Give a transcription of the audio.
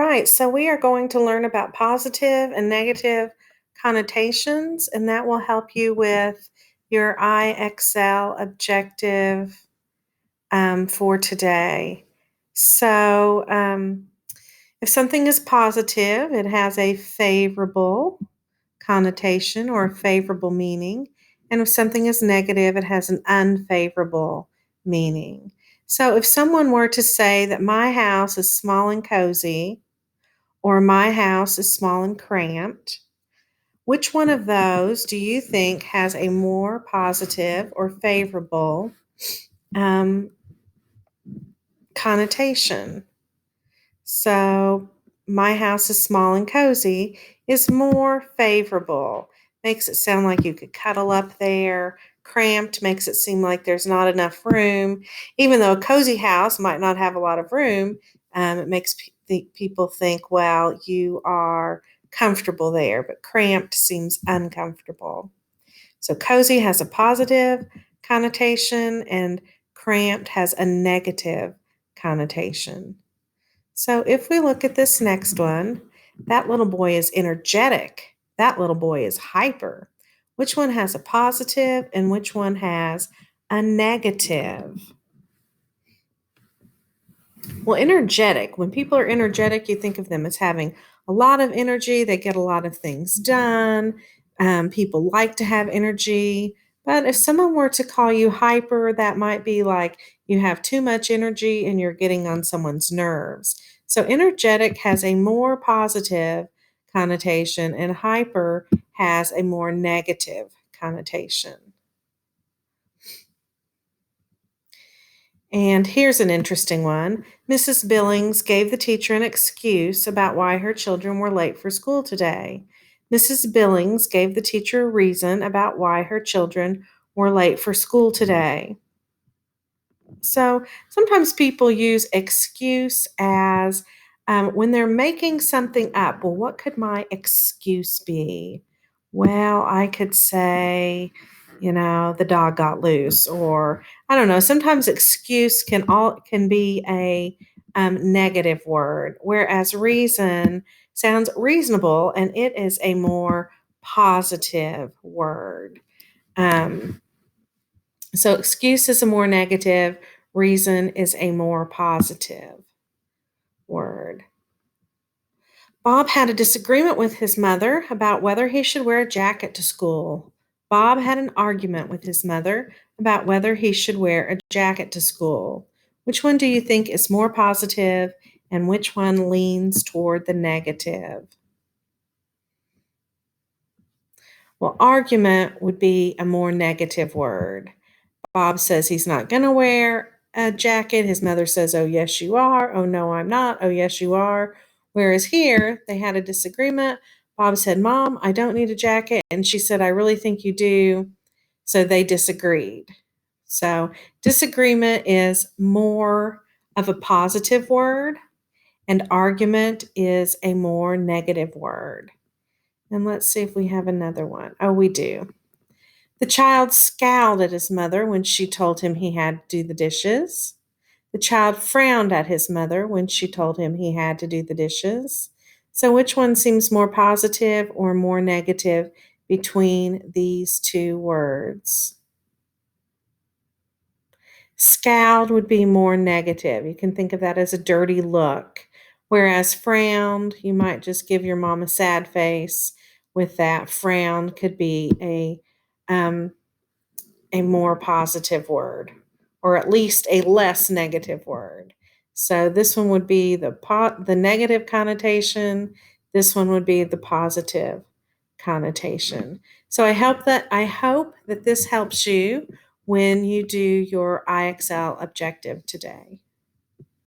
right, so we are going to learn about positive and negative connotations, and that will help you with your IXL objective for today. So, if something is positive, it has a favorable connotation or a favorable meaning. And if something is negative, it has an unfavorable meaning. So, if someone were to say that my house is small and cozy, or my house is small and cramped, which one of those do you think has a more positive or favorable um, connotation? So, my house is small and cozy is more favorable. Makes it sound like you could cuddle up there. Cramped makes it seem like there's not enough room. Even though a cozy house might not have a lot of room, it makes people think, well, you are comfortable there, but cramped seems uncomfortable. So, cozy has a positive connotation, and cramped has a negative connotation. So if we look at this next one, that little boy is energetic. That little boy is hyper. Which one has a positive and which one has a negative? Well, energetic, when people are energetic, you think of them as having a lot of energy. They get a lot of things done. People like to have energy. But if someone were to call you hyper, that might be like you have too much energy and you're getting on someone's nerves. So, energetic has a more positive connotation, and hyper has a more negative connotation. And here's an interesting one. Mrs. Billings gave the teacher an excuse about why her children were late for school today. Mrs. Billings gave the teacher a reason about why her children were late for school today. So sometimes people use excuse as when they're making something up. Well, what could my excuse be? Well, I could say, the dog got loose, or I don't know. Sometimes excuse can be a negative word, whereas reason sounds reasonable, and it is a more positive word. Um, so excuse is a more negative, reason is a more positive word. Bob had a disagreement with his mother about whether he should wear a jacket to school. Bob had an argument with his mother about whether he should wear a jacket to school. Which one do you think is more positive and which one leans toward the negative? Well, argument would be a more negative word. Bob says he's not going to wear a jacket. His mother says, "Oh, yes, you are." "Oh, no, I'm not." "Oh, yes, you are." Whereas here, they had a disagreement. Bob said, "Mom, I don't need a jacket." And she said, "I really think you do." So they disagreed. So disagreement is more of a positive word, and argument is a more negative word. And let's see if we have another one. Oh, we do. The child scowled at his mother when she told him he had to do the dishes. The child frowned at his mother when she told him he had to do the dishes. So, which one seems more positive or more negative between these two words? Scowled would be more negative. You can think of that as a dirty look. Whereas frowned, you might just give your mom a sad face with that. Frown could be a more positive word, or at least a less negative word. So this one would be the negative connotation. This one would be the positive connotation. So I hope that this helps you when you do your IXL objective today.